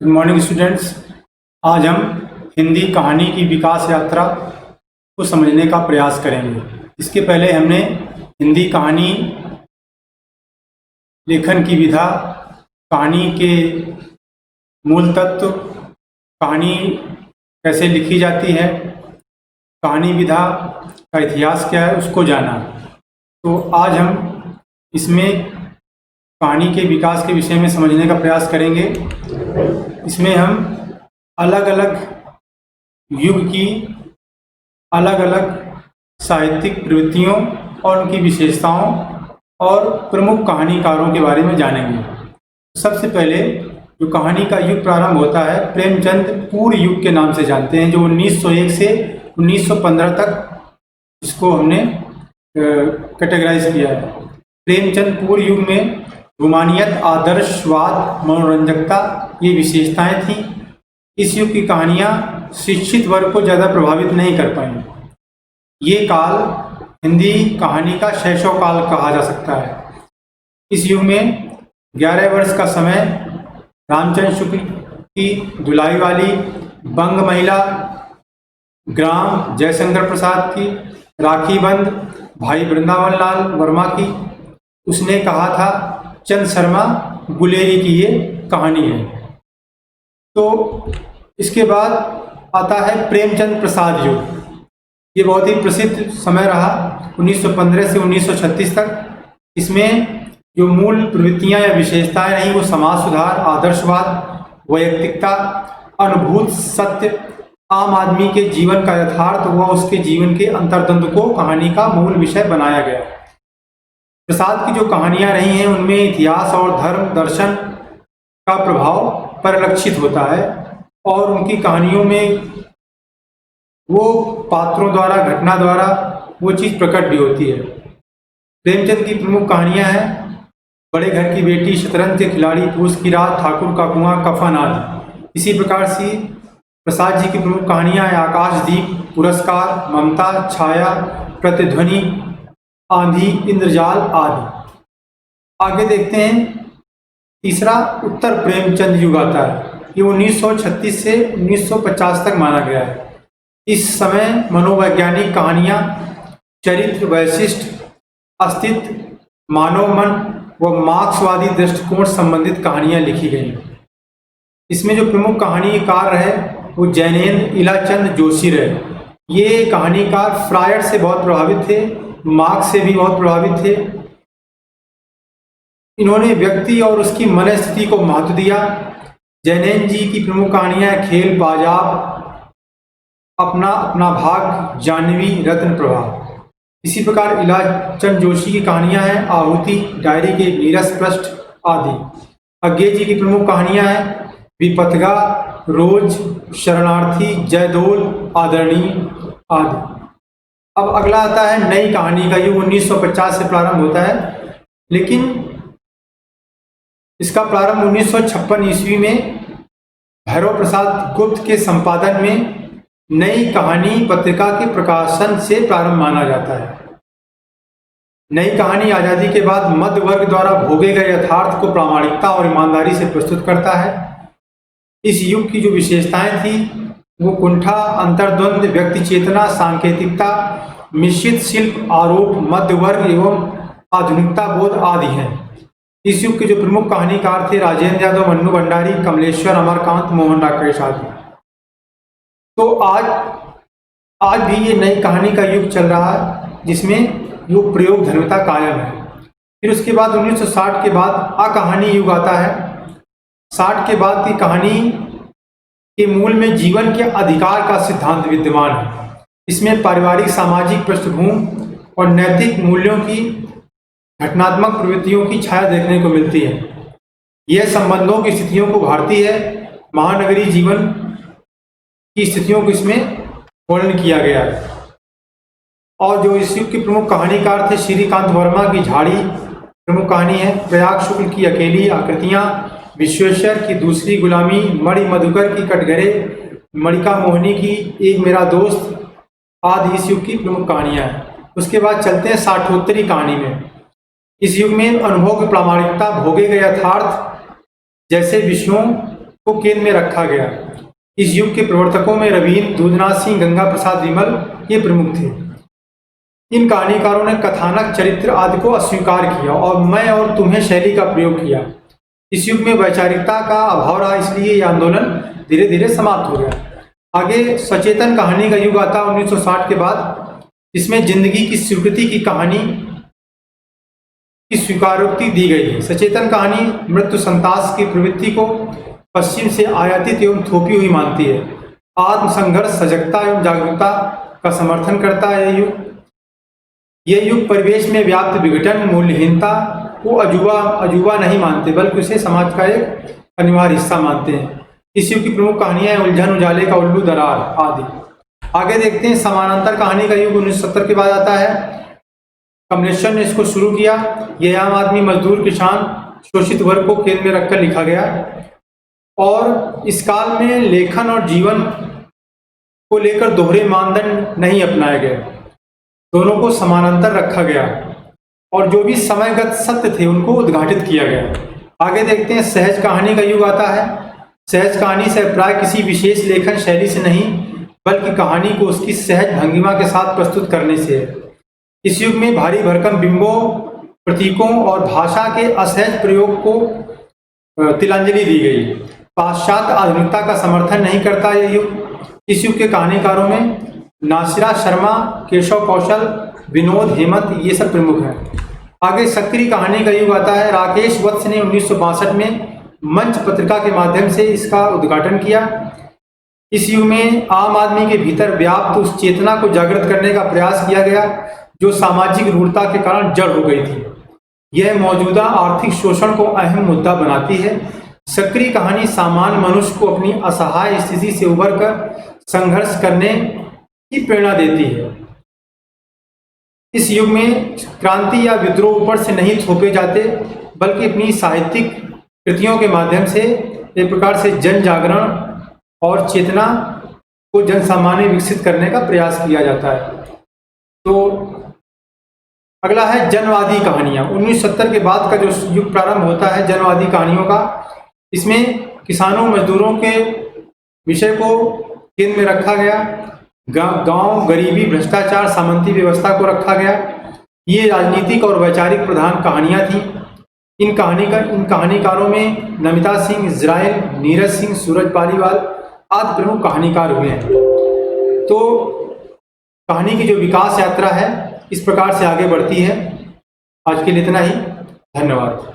Good morning students. आज हम हिंदी कहानी की विकास यात्रा को समझने का प्रयास करेंगे। इसके पहले हमने हिंदी कहानी लेखन की विधा, कहानी के मूल तत्व, कहानी कैसे लिखी जाती है, कहानी विधा का इतिहास क्या है, उसको जाना। तो आज हम इसमें कहानी के विकास के विषय में समझने का प्रयास करेंगे। इसमें हम अलग अलग युग की अलग अलग साहित्यिक प्रवृत्तियों और उनकी विशेषताओं और प्रमुख कहानीकारों के बारे में जानेंगे। सबसे पहले जो कहानी का युग प्रारंभ होता है, प्रेमचंद पूर्व युग के नाम से जानते हैं, जो 1901 से 1915 तक इसको हमने कैटेगराइज किया है। प्रेमचंद पूर्व युग में रोमानियत, आदर्शवाद, मनोरंजकता ये विशेषताएं थीं। इस युग की कहानियां शिक्षित वर्ग को ज़्यादा प्रभावित नहीं कर पाईं। ये काल हिंदी कहानी का शैशव काल कहा जा सकता है। इस युग में 11 वर्ष का समय रामचंद्र शुक्ल की दुलाई वाली बंग महिला, ग्राम जयशंकर प्रसाद की राखी बंद, भाई वृंदावन लाल वर्मा की उसने कहा था चंद शर्मा गुलेरी की ये कहानी है। तो इसके बाद आता है प्रेमचंद प्रसाद युग। ये बहुत ही प्रसिद्ध समय रहा 1915 से 1936 तक। इसमें जो मूल प्रवृत्तियां या विशेषताएं रहीं वो समाज सुधार, आदर्शवाद, वैयक्तिकता, अनुभूत सत्य, आम आदमी के जीवन का यथार्थ व उसके जीवन के अंतर्द्वंद को कहानी का मूल विषय बनाया गया। प्रसाद की जो कहानियां रही हैं उनमें इतिहास और धर्म दर्शन का प्रभाव परिलक्षित होता है और उनकी कहानियों में वो पात्रों द्वारा, घटना द्वारा वो चीज़ प्रकट भी होती है। प्रेमचंद की प्रमुख कहानियां हैं बड़े घर की बेटी, शतरंज के खिलाड़ी, पूस की रात, ठाकुर का कुआं, कफन आदि। इसी प्रकार से प्रसाद जी की प्रमुख कहानियां हैं आकाशदीप, पुरस्कार, ममता, छाया, प्रतिध्वनि, आंधी, इंद्रजाल आदि। आगे देखते हैं तीसरा उत्तर प्रेमचंद युग आता है। ये 1936 से 1950 तक माना गया है। इस समय मनोवैज्ञानिक कहानियां, चरित्र, वैशिष्ट, अस्तित्व, मानव मन व मार्क्सवादी दृष्टिकोण संबंधित कहानियां लिखी गई। इसमें जो प्रमुख कहानीकार है वो जैनेन्द्र इलाचंद जोशी रहे। ये कहानीकार फ्रायड से बहुत प्रभावित थे, मार्क्स से भी बहुत प्रभावित थे। इन्होंने व्यक्ति और उसकी मन स्थिति को महत्व दिया। जैनेन्द्र जी की प्रमुख कहानियां खेल, बाजाब, अपना अपना भाग, जानवी, रत्न प्रभा। इसी प्रकार इलाचंद जोशी की कहानियां हैं आहुति, डायरी के नीरस पृष्ठ आदि। अज्ञे जी की प्रमुख कहानियां हैं विपथगा, रोज, शरणार्थी, जयदोल, आदरणीय आदि। अब अगला आता है नई कहानी का युग। 1950 से प्रारंभ होता है, लेकिन इसका प्रारंभ 1956 ईस्वी में भैरव प्रसाद गुप्त के संपादन में नई कहानी पत्रिका के प्रकाशन से प्रारंभ माना जाता है। नई कहानी आज़ादी के बाद मध्य वर्ग द्वारा भोगे गए यथार्थ को प्रामाणिकता और ईमानदारी से प्रस्तुत करता है। इस युग की जो विशेषताएं थी वो कुंठा, अंतर्द्वंद, व्यक्ति चेतना, सांकेतिकता, मिश्रित शिल्प, आरोप, मध्य वर्ग एवं आधुनिकता बोध आदि हैं। इस युग के जो प्रमुख कहानीकार थे राजेंद्र यादव, मन्नू भंडारी, कमलेश्वर, अमरकांत, मोहन राकेश आदि। तो आज भी ये नई कहानी का युग चल रहा है जिसमें वो प्रयोग धर्मिता कायम है। फिर उसके बाद 1960 के बाद अकहानी युग आता है। 60 के बाद की कहानी के मूल में जीवन के अधिकार का सिद्धांत विद्यमान है। इसमें पारिवारिक, सामाजिक पृष्ठभूमि और नैतिक मूल्यों की, घटनात्मक प्रवृत्तियों की छाया देखने को मिलती है। यह संबंधों की स्थितियों को उभारती है। महानगरीय जीवन की स्थितियों को इसमें वर्णन किया गया है। और जो इस युग के प्रमुख कहानीकार थे श्रीकांत वर्मा की झाड़ी प्रमुख कहानी है। प्रयाग शुक्ल की अकेली आकृतियां, विश्वेश्वर की दूसरी गुलामी, मणि मधुकर की कटघरे, मणिका मोहनी की एक मेरा दोस्त आदि इस युग की प्रमुख कहानियां हैं। उसके बाद चलते हैं साठोत्तरी कहानी में। इस युग में अनुभव की प्रामाणिकता, भोगे गए यथार्थ जैसे विषयों को केंद्र में रखा गया। इस युग के प्रवर्तकों में रवींद्र, दूधनाथ सिंह, गंगा प्रसाद विमल ये प्रमुख थे। इन कहानीकारों ने कथानक, चरित्र आदि को अस्वीकार किया और मैं और तुम्हें शैली का प्रयोग किया। इस युग में वैचारिकता का अभाव रहा, इसलिए यह आंदोलन धीरे धीरे समाप्त हो गया। आगे सचेतन कहानी का युग आता 1960 के बाद, इसमें जिंदगी की स्वीकृति की कहानी की स्वीकारोक्ति दी गई है। सचेतन कहानी मृत्यु संतास की प्रवृत्ति को पश्चिम से आयातित एवं थोपी हुई मानती है। आत्मसंघर्ष, सजगता एवं जागरूकता का समर्थन करता है। यह युग परिवेश में व्याप्त विघटन, मूल्यहीनता को अजूबा नहीं मानते, बल्कि उसे समाज का एक अनिवार्य हिस्सा मानते हैं। इस युग की प्रमुख कहानियां हैं उलझन, उजाले का उल्लू, दरार आदि। आगे देखते हैं समानांतर कहानी का युग 1970 के बाद आता है। कमलेश्वर ने इसको शुरू किया। यह आम आदमी, मजदूर, किसान, शोषित वर्ग को केंद्र में रखकर लिखा गया और इस काल में लेखन और जीवन को लेकर दोहरे मानदंड नहीं अपनाए गए, दोनों को समानांतर रखा गया और जो भी समयगत सत्य थे उनको उद्घाटित किया गया। आगे देखते हैं सहज कहानी का युग आता है। सहज कहानी से अभिप्राय किसी विशेष लेखन शैली से नहीं, बल्कि कहानी को उसकी सहज भंगिमा के साथ प्रस्तुत करने से है। इस युग में भारी भरकम बिंबों, प्रतीकों और भाषा के असहज प्रयोग को तिलांजलि दी गई। पाश्चात्य आधुनिकता का समर्थन नहीं करता यह युग। इस युग के कहानीकारों में नासिरा शर्मा, केशव कौशल, विनोद, हेमंत ये सब प्रमुख हैं। आगे सक्रिय कहानी का युग आता है। राकेश वत्स ने 1962 में मंच पत्रिका के माध्यम से इसका उद्घाटन किया। इस युग में आम आदमी के भीतर व्याप्त उस चेतना को जागृत करने का प्रयास किया गया जो सामाजिक रूढ़ता के कारण जड़ हो गई थी। यह मौजूदा आर्थिक शोषण को अहम मुद्दा बनाती है। सक्रिय कहानी सामान्य मनुष्य को अपनी असहाय स्थिति से उबरकर संघर्ष करने की प्रेरणा देती है। इस युग में क्रांति या विद्रोह ऊपर से नहीं थोपे जाते, बल्कि अपनी साहित्यिक कृतियों के माध्यम से एक प्रकार से जन जागरण और चेतना को जन सामान्य विकसित करने का प्रयास किया जाता है। तो अगला है जनवादी कहानियां। 1970 के बाद का जो युग प्रारंभ होता है जनवादी कहानियों का, इसमें किसानों, मजदूरों के विषय को केंद्र में रखा गया। गांव, गरीबी, भ्रष्टाचार, सामंती व्यवस्था को रखा गया। ये राजनीतिक और वैचारिक प्रधान कहानियां थी। इन कहानीकारों में नमिता सिंह, इजराइल, नीरज सिंह, सूरज पालीवाल आदि प्रमुख कहानीकार हुए हैं। तो कहानी की जो विकास यात्रा है इस प्रकार से आगे बढ़ती है। आज के लिए इतना ही। धन्यवाद।